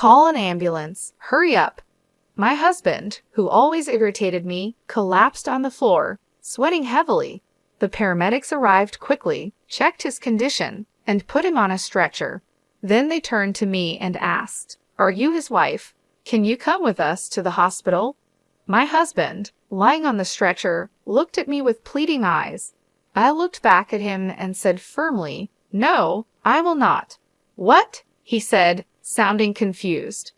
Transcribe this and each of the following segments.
Call an ambulance. Hurry up. My husband, who always irritated me, collapsed on the floor, sweating heavily. The paramedics arrived quickly, checked his condition, and put him on a stretcher. Then they turned to me and asked, "Are you his wife? Can you come with us to the hospital?" My husband, lying on the stretcher, looked at me with pleading eyes. I looked back at him and said firmly, "No, I will not." "What?" he said, sounding confused.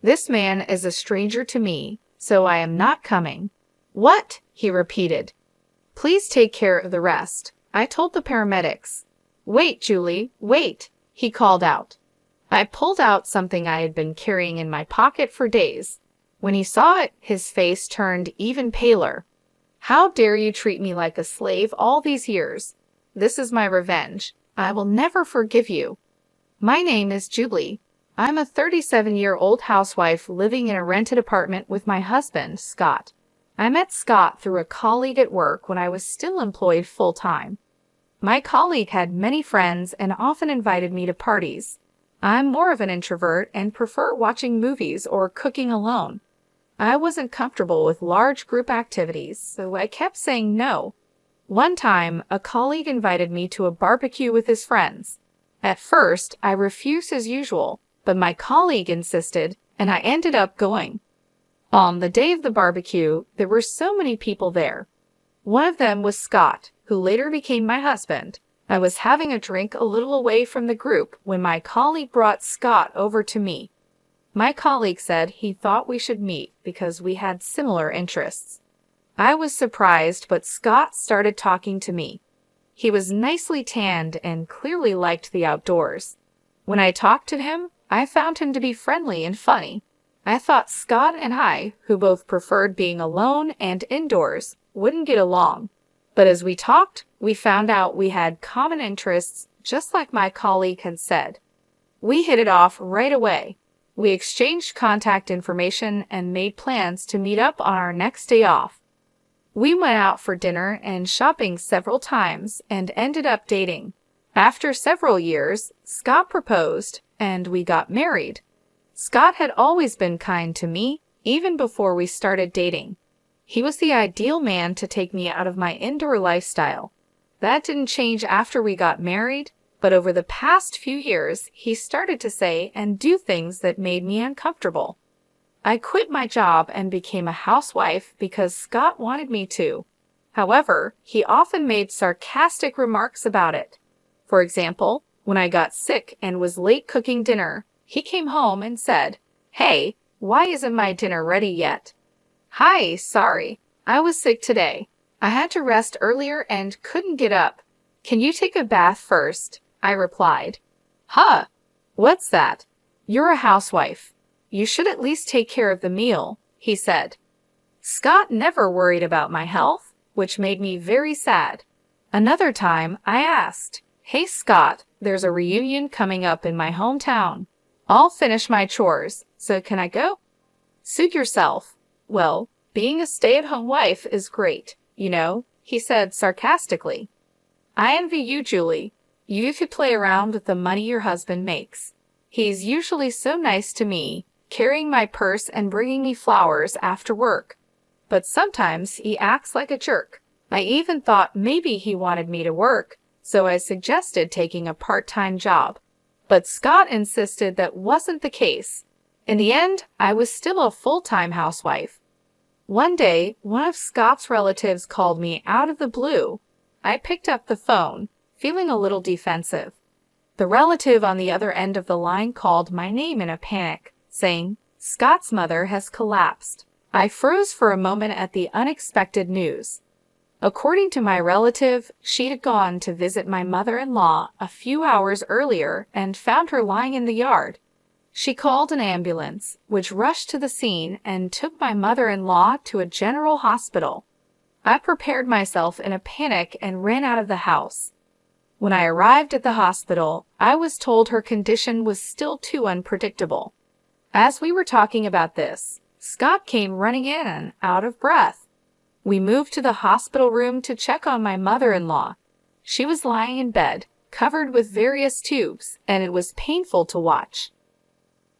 "This man is a stranger to me, so I am not coming." "What?" he repeated. "Please take care of the rest," I told the paramedics. "Wait, Julie, wait," he called out. I pulled out something I had been carrying in my pocket for days. When he saw it, his face turned even paler. "How dare you treat me like a slave all these years? This is my revenge. I will never forgive you." My name is Julie. I'm a 37-year-old housewife living in a rented apartment with my husband, Scott. I met Scott through a colleague at work when I was still employed full-time. My colleague had many friends and often invited me to parties. I'm more of an introvert and prefer watching movies or cooking alone. I wasn't comfortable with large group activities, so I kept saying no. One time, a colleague invited me to a barbecue with his friends. At first, I refused as usual, but my colleague insisted, and I ended up going. On the day of the barbecue, there were so many people there. One of them was Scott, who later became my husband. I was having a drink a little away from the group when my colleague brought Scott over to me. My colleague said he thought we should meet because we had similar interests. I was surprised, but Scott started talking to me. He was nicely tanned and clearly liked the outdoors. When I talked to him, I found him to be friendly and funny. I thought Scott and I, who both preferred being alone and indoors, wouldn't get along. But as we talked, we found out we had common interests, just like my colleague had said. We hit it off right away. We exchanged contact information and made plans to meet up on our next day off. We went out for dinner and shopping several times and ended up dating. After several years, Scott proposed, and we got married. Scott had always been kind to me, even before we started dating. He was the ideal man to take me out of my indoor lifestyle. That didn't change after we got married, but over the past few years, he started to say and do things that made me uncomfortable. I quit my job and became a housewife because Scott wanted me to. However, he often made sarcastic remarks about it. For example, when I got sick and was late cooking dinner, he came home and said, "Hey, why isn't my dinner ready yet?" "Hi, sorry. I was sick today. I had to rest earlier and couldn't get up. Can you take a bath first?" I replied. "Huh? What's that? You're a housewife. You should at least take care of the meal," he said. Scott never worried about my health, which made me very sad. Another time, I asked, "Hey Scott, there's a reunion coming up in my hometown. I'll finish my chores, so can I go?" "Suit yourself. Well, being a stay-at-home wife is great, you know," he said sarcastically. "I envy you, Julie. You could play around with the money your husband makes. He's usually so nice to me, carrying my purse and bringing me flowers after work. But sometimes he acts like a jerk. I even thought maybe he wanted me to work, so I suggested taking a part-time job. But Scott insisted that wasn't the case. In the end, I was still a full-time housewife. One day, one of Scott's relatives called me out of the blue. I picked up the phone, feeling a little defensive. The relative on the other end of the line called my name in a panic, saying, "Scott's mother has collapsed." I froze for a moment at the unexpected news. According to my relative, she had gone to visit my mother-in-law a few hours earlier and found her lying in the yard. She called an ambulance, which rushed to the scene and took my mother-in-law to a general hospital. I prepared myself in a panic and ran out of the house. When I arrived at the hospital, I was told her condition was still too unpredictable. As we were talking about this, Scott came running in, out of breath. We moved to the hospital room to check on my mother-in-law. She was lying in bed, covered with various tubes, and it was painful to watch.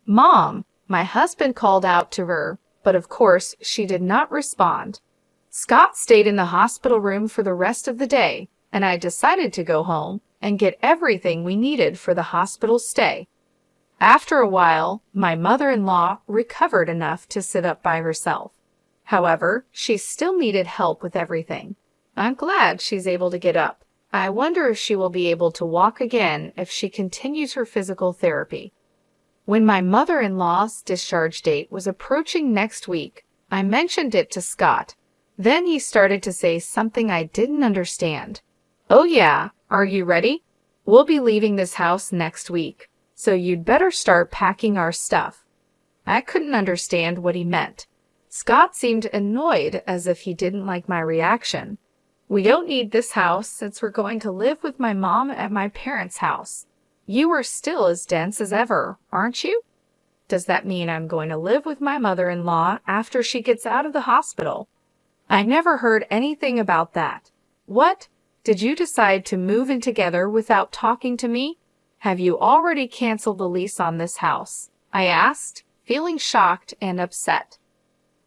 "Mom!" My husband called out to her, but of course she did not respond. Scott stayed in the hospital room for the rest of the day, and I decided to go home and get everything we needed for the hospital stay. After a while, my mother-in-law recovered enough to sit up by herself. However, she still needed help with everything. I'm glad she's able to get up. I wonder if she will be able to walk again if she continues her physical therapy. When my mother-in-law's discharge date was approaching next week, I mentioned it to Scott. Then he started to say something I didn't understand. "Oh yeah, are you ready? We'll be leaving this house next week, so you'd better start packing our stuff." I couldn't understand what he meant. Scott seemed annoyed, as if he didn't like my reaction. "We don't need this house since we're going to live with my mom at my parents' house. You are still as dense as ever, aren't you? Does that mean I'm going to live with my mother-in-law after she gets out of the hospital?" I never heard anything about that. What? Did you decide to move in together without talking to me? Have you already canceled the lease on this house? I asked, feeling shocked and upset.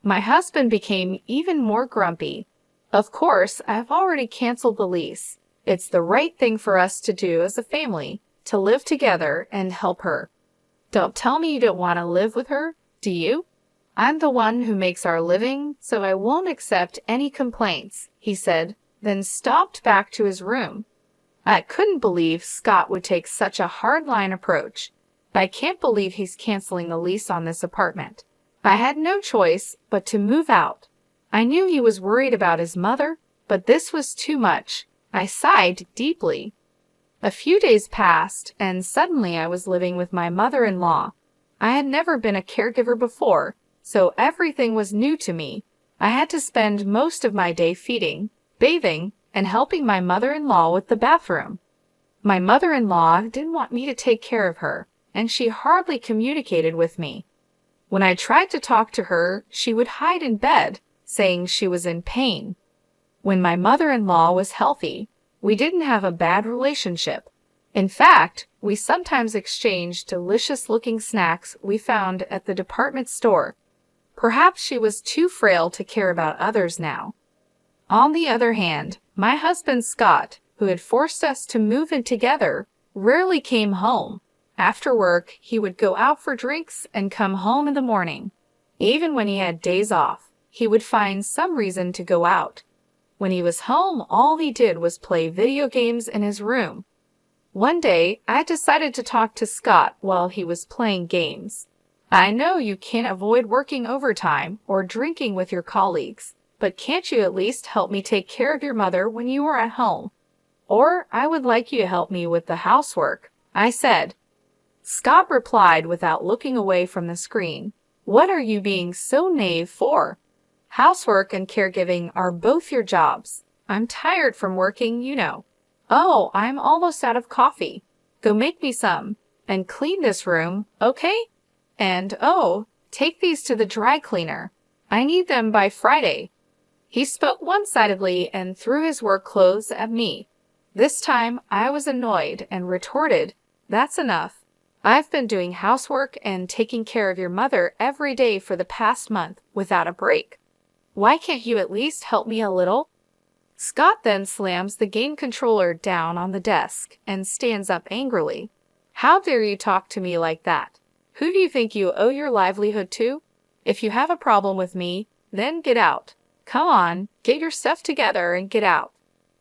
My husband became even more grumpy. "Of course, I've already canceled the lease. It's the right thing for us to do as a family, to live together and help her." "Don't tell me you don't want to live with her, do you? I'm the one who makes our living, so I won't accept any complaints," he said, then stopped back to his room. I couldn't believe Scott would take such a hard-line approach. I can't believe he's canceling the lease on this apartment. I had no choice but to move out. I knew he was worried about his mother, but this was too much. I sighed deeply. A few days passed, and suddenly I was living with my mother-in-law. I had never been a caregiver before, so everything was new to me. I had to spend most of my day feeding, bathing, and helping my mother-in-law with the bathroom. My mother-in-law didn't want me to take care of her, and she hardly communicated with me. When I tried to talk to her, she would hide in bed, saying she was in pain. When my mother-in-law was healthy, we didn't have a bad relationship. In fact, we sometimes exchanged delicious-looking snacks we found at the department store. Perhaps she was too frail to care about others now. On the other hand, my husband Scott, who had forced us to move in together, rarely came home. After work, he would go out for drinks and come home in the morning. Even when he had days off, he would find some reason to go out. When he was home, all he did was play video games in his room. One day, I decided to talk to Scott while he was playing games. "I know you can't avoid working overtime or drinking with your colleagues, but can't you at least help me take care of your mother when you are at home? Or I would like you to help me with the housework," I said. Scott replied without looking away from the screen, "What are you being so naive for? Housework and caregiving are both your jobs. I'm tired from working, you know. Oh, I'm almost out of coffee. Go make me some. And clean this room, okay? And oh, take these to the dry cleaner. I need them by Friday." He spoke one-sidedly and threw his work clothes at me. This time I was annoyed and retorted, "That's enough. I've been doing housework and taking care of your mother every day for the past month without a break. Why can't you at least help me a little?" Scott then slams the game controller down on the desk and stands up angrily. "How dare you talk to me like that? Who do you think you owe your livelihood to? If you have a problem with me, then get out. Come on, get your stuff together and get out."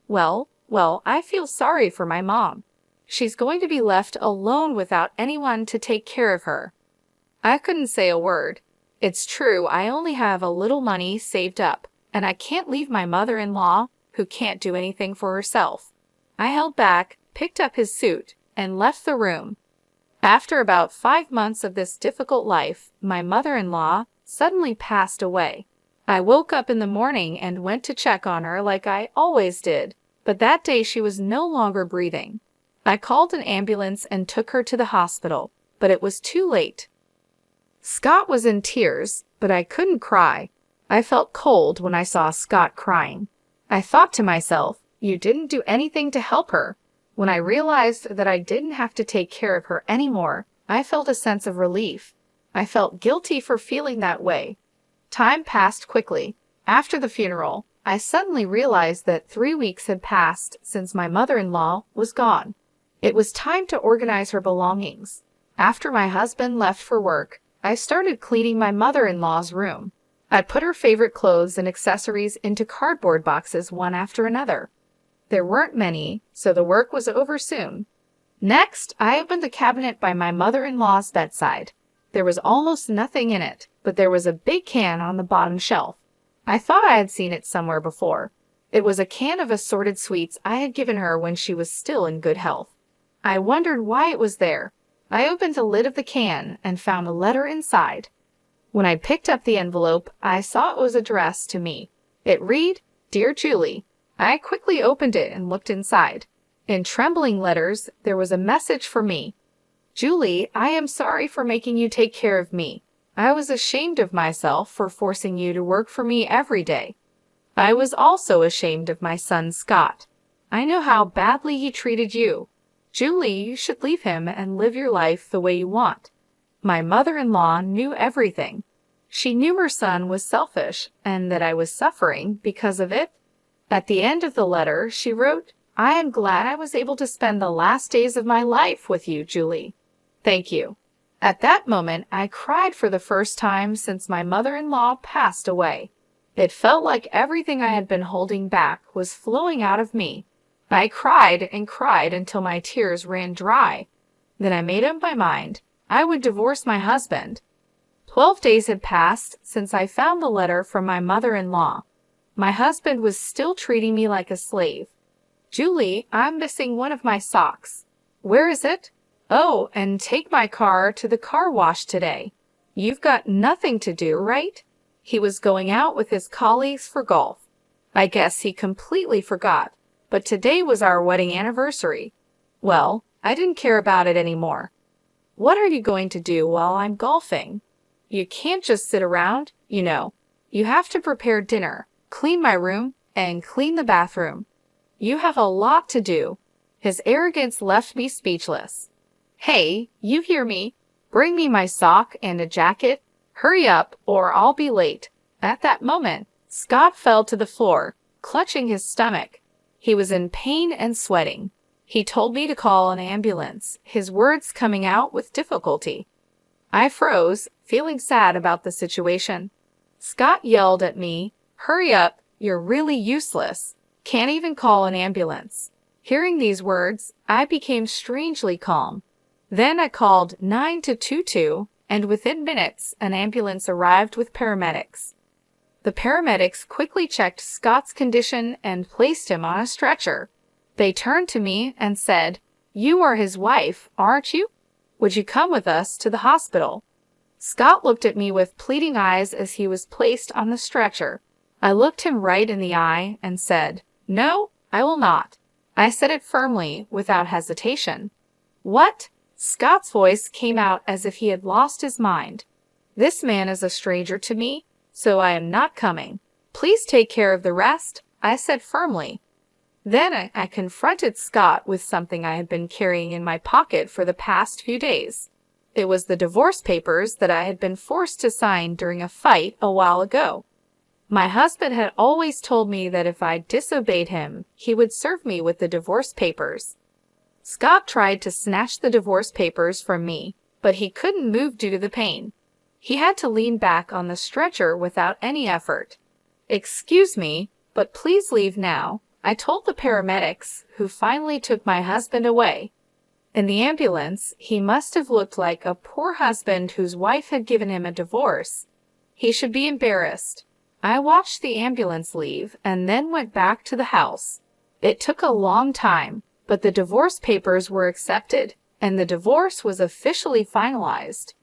Well, I feel sorry for my mom. She's going to be left alone without anyone to take care of her. I couldn't say a word. It's true, I only have a little money saved up, and I can't leave my mother-in-law, who can't do anything for herself. I held back, picked up his suit, and left the room. After about 5 months of this difficult life, my mother-in-law suddenly passed away. I woke up in the morning and went to check on her like I always did, but that day she was no longer breathing. I called an ambulance and took her to the hospital, but it was too late. Scott was in tears, but I couldn't cry. I felt cold when I saw Scott crying. I thought to myself, you didn't do anything to help her. When I realized that I didn't have to take care of her anymore, I felt a sense of relief. I felt guilty for feeling that way. Time passed quickly. After the funeral, I suddenly realized that 3 weeks had passed since my mother-in-law was gone. It was time to organize her belongings. After my husband left for work, I started cleaning my mother-in-law's room. I put her favorite clothes and accessories into cardboard boxes one after another. There weren't many, so the work was over soon. Next, I opened the cabinet by my mother-in-law's bedside. There was almost nothing in it, but there was a big can on the bottom shelf. I thought I had seen it somewhere before. It was a can of assorted sweets I had given her when she was still in good health. I wondered why it was there. I opened the lid of the can and found a letter inside. When I picked up the envelope, I saw it was addressed to me. It read, "Dear Julie." I quickly opened it and looked inside. In trembling letters, there was a message for me. "Julie, I am sorry for making you take care of me. I was ashamed of myself for forcing you to work for me every day. I was also ashamed of my son Scott. I know how badly he treated you. Julie, you should leave him and live your life the way you want." My mother-in-law knew everything. She knew her son was selfish and that I was suffering because of it. At the end of the letter, she wrote, "I am glad I was able to spend the last days of my life with you, Julie. Thank you." At that moment, I cried for the first time since my mother-in-law passed away. It felt like everything I had been holding back was flowing out of me. I cried and cried until my tears ran dry. Then I made up my mind. I would divorce my husband. 12 days had passed since I found the letter from my mother-in-law. My husband was still treating me like a slave. "Julie, I'm missing one of my socks." "Where is it?" "Oh, and take my car to the car wash today." "You've got nothing to do, right?" He was going out with his colleagues for golf. I guess he completely forgot, but today was our wedding anniversary. Well, I didn't care about it anymore. "What are you going to do while I'm golfing?" "You can't just sit around, you know. You have to prepare dinner, clean my room, and clean the bathroom. You have a lot to do." His arrogance left me speechless. "Hey, you hear me? Bring me my sock and a jacket. Hurry up, or I'll be late." At that moment, Scott fell to the floor, clutching his stomach. He was in pain and sweating. He told me to call an ambulance, his words coming out with difficulty. I froze, feeling sad about the situation. Scott yelled at me, "Hurry up, you're really useless. Can't even call an ambulance." Hearing these words, I became strangely calm. Then I called 922, and within minutes, an ambulance arrived with paramedics. The paramedics quickly checked Scott's condition and placed him on a stretcher. They turned to me and said, "You are his wife, aren't you? Would you come with us to the hospital?" Scott looked at me with pleading eyes as he was placed on the stretcher. I looked him right in the eye and said, "No, I will not." I said it firmly, without hesitation. "What?" Scott's voice came out as if he had lost his mind. "This man is a stranger to me, so I am not coming. Please take care of the rest," I said firmly. Then I confronted Scott with something I had been carrying in my pocket for the past few days. It was the divorce papers that I had been forced to sign during a fight a while ago. My husband had always told me that if I disobeyed him, he would serve me with the divorce papers. Scott tried to snatch the divorce papers from me, but he couldn't move due to the pain. He had to lean back on the stretcher without any effort. "Excuse me, but please leave now," I told the paramedics, who finally took my husband away. In the ambulance, he must have looked like a poor husband whose wife had given him a divorce. He should be embarrassed. I watched the ambulance leave and then went back to the house. It took a long time, but the divorce papers were accepted, and the divorce was officially finalized.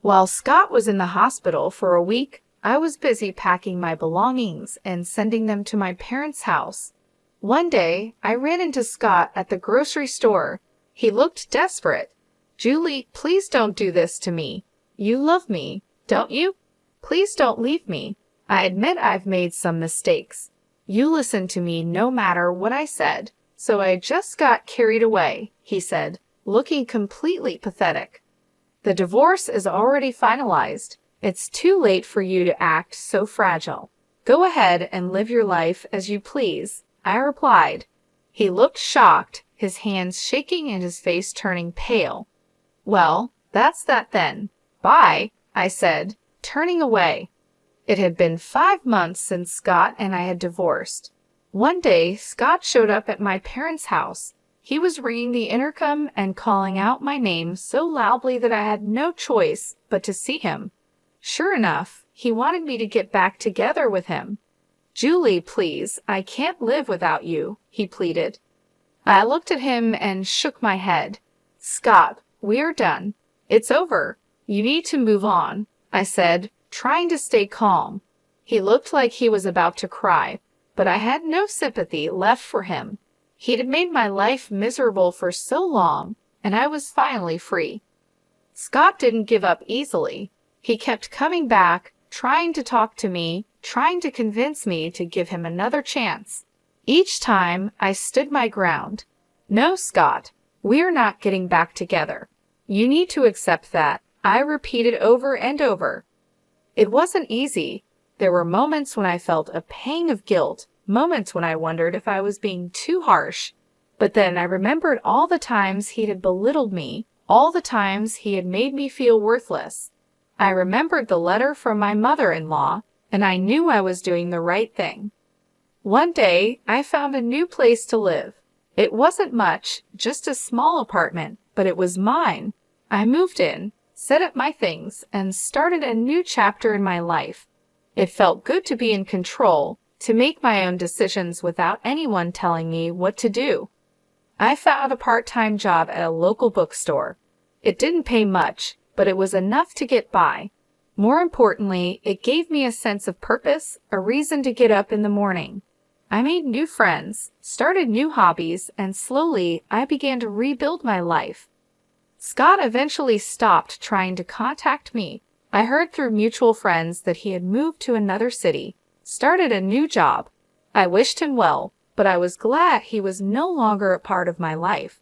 While Scott was in the hospital for a week, I was busy packing my belongings and sending them to my parents' house. One day, I ran into Scott at the grocery store. He looked desperate. "Julie, please don't do this to me. You love me, don't you? Please don't leave me. I admit I've made some mistakes. You listened to me no matter what I said, so I just got carried away," he said, looking completely pathetic. The divorce is already finalized. It's too late for you to act so fragile. Go ahead and live your life as you please, I replied. He looked shocked, his hands shaking and his face turning pale. Well, that's that then. Bye, I said, turning away. It had been 5 months since Scott and I had divorced. One day, Scott showed up at my parents' house. He was ringing the intercom and calling out my name so loudly that I had no choice but to see him. Sure enough, he wanted me to get back together with him. Julie, please, I can't live without you, he pleaded. I looked at him and shook my head. Scott, we're done. It's over. You need to move on, I said, trying to stay calm. He looked like he was about to cry, but I had no sympathy left for him. He'd made my life miserable for so long, and I was finally free. Scott didn't give up easily. He kept coming back, trying to talk to me, trying to convince me to give him another chance. Each time, I stood my ground. No, Scott, we're not getting back together. You need to accept that, I repeated over and over. It wasn't easy. There were moments when I felt a pang of guilt, moments when I wondered if I was being too harsh. But then I remembered all the times he had belittled me, all the times he had made me feel worthless. I remembered the letter from my mother-in-law, and I knew I was doing the right thing. One day, I found a new place to live. It wasn't much, just a small apartment, but it was mine. I moved in, set up my things, and started a new chapter in my life. It felt good to be in control, to make my own decisions without anyone telling me what to do. I found a part-time job at a local bookstore. It didn't pay much, but it was enough to get by. More importantly, it gave me a sense of purpose, a reason to get up in the morning. I made new friends, started new hobbies, and slowly I began to rebuild my life. Scott eventually stopped trying to contact me. I heard through mutual friends that he had moved to another city, started a new job. I wished him well, but I was glad he was no longer a part of my life.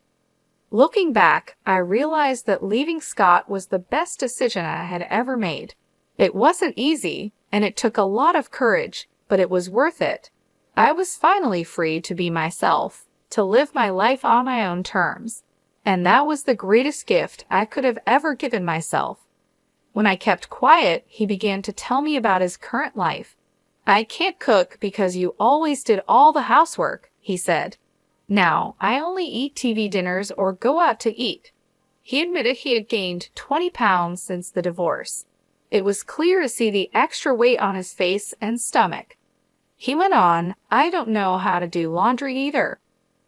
Looking back, I realized that leaving Scott was the best decision I had ever made. It wasn't easy, and it took a lot of courage, but it was worth it. I was finally free to be myself, to live my life on my own terms. And that was the greatest gift I could have ever given myself. When I kept quiet, he began to tell me about his current life. I can't cook because you always did all the housework, he said. Now, I only eat TV dinners or go out to eat. He admitted he had gained 20 pounds since the divorce. It was clear to see the extra weight on his face and stomach. He went on, I don't know how to do laundry either.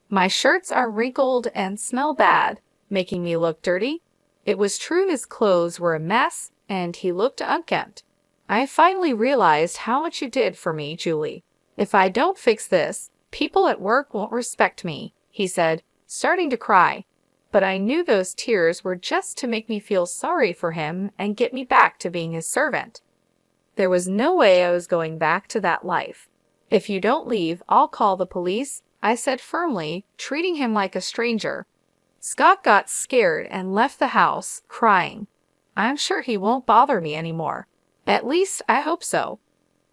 My shirts are wrinkled and smell bad, making me look dirty. It was true his clothes were a mess, and he looked unkempt. I finally realized how much you did for me, Julie. If I don't fix this, people at work won't respect me, he said, starting to cry. But I knew those tears were just to make me feel sorry for him and get me back to being his servant. There was no way I was going back to that life. If you don't leave, I'll call the police, I said firmly, treating him like a stranger. Scott got scared and left the house, crying. I'm sure he won't bother me anymore. At least I hope so.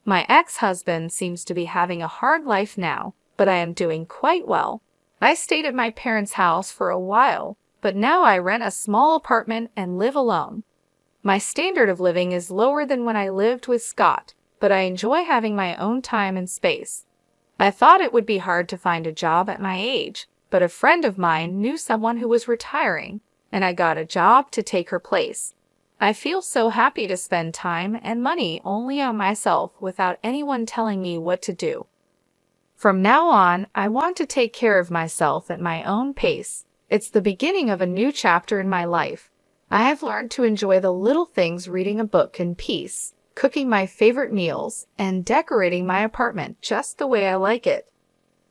My ex-husband seems to be having a hard life now, but I am doing quite well. I stayed at my parents' house for a while, but now I rent a small apartment and live alone. My standard of living is lower than when I lived with Scott, but I enjoy having my own time and space. I thought it would be hard to find a job at my age, but a friend of mine knew someone who was retiring, and I got a job to take her place. I feel so happy to spend time and money only on myself without anyone telling me what to do. From now on, I want to take care of myself at my own pace. It's the beginning of a new chapter in my life. I have learned to enjoy the little things, reading a book in peace, cooking my favorite meals, and decorating my apartment just the way I like it.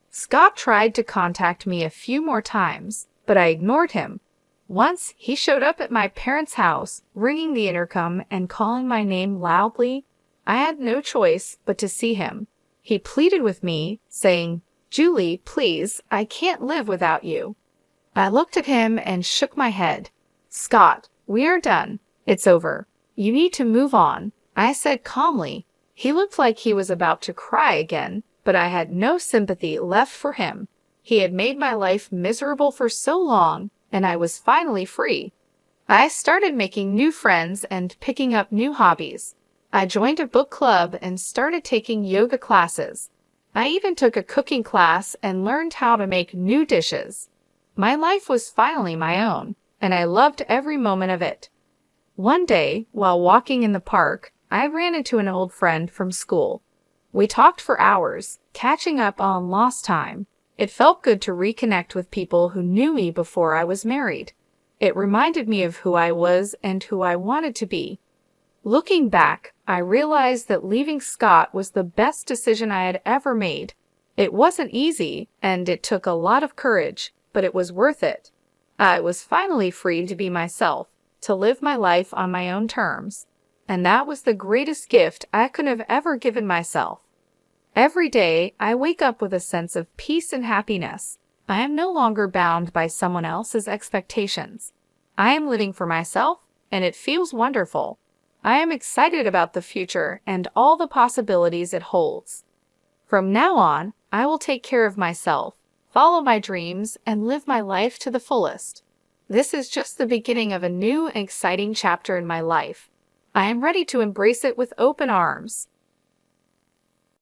Scott tried to contact me a few more times, but I ignored him. Once, he showed up at my parents' house, ringing the intercom and calling my name loudly. I had no choice but to see him. He pleaded with me, saying, Julie, please, I can't live without you. I looked at him and shook my head. Scott, We are done. It's over. You need to move on, I said calmly. He looked like he was about to cry again, but I had no sympathy left for him. He had made my life miserable for so long, and I was finally free. I started making new friends and picking up new hobbies. I joined a book club and started taking yoga classes. I even took a cooking class and learned how to make new dishes. My life was finally my own, and I loved every moment of it. One day, while walking in the park, I ran into an old friend from school. We talked for hours, catching up on lost time. It felt good to reconnect with people who knew me before I was married. It reminded me of who I was and who I wanted to be. Looking back, I realized that leaving Scott was the best decision I had ever made. It wasn't easy, and it took a lot of courage, but it was worth it. I was finally free to be myself, to live my life on my own terms. And that was the greatest gift I could have ever given myself. Every day, I wake up with a sense of peace and happiness. I am no longer bound by someone else's expectations. I am living for myself, and it feels wonderful. I am excited about the future and all the possibilities it holds. From now on, I will take care of myself, follow my dreams, and live my life to the fullest. This is just the beginning of a new and exciting chapter in my life. I am ready to embrace it with open arms.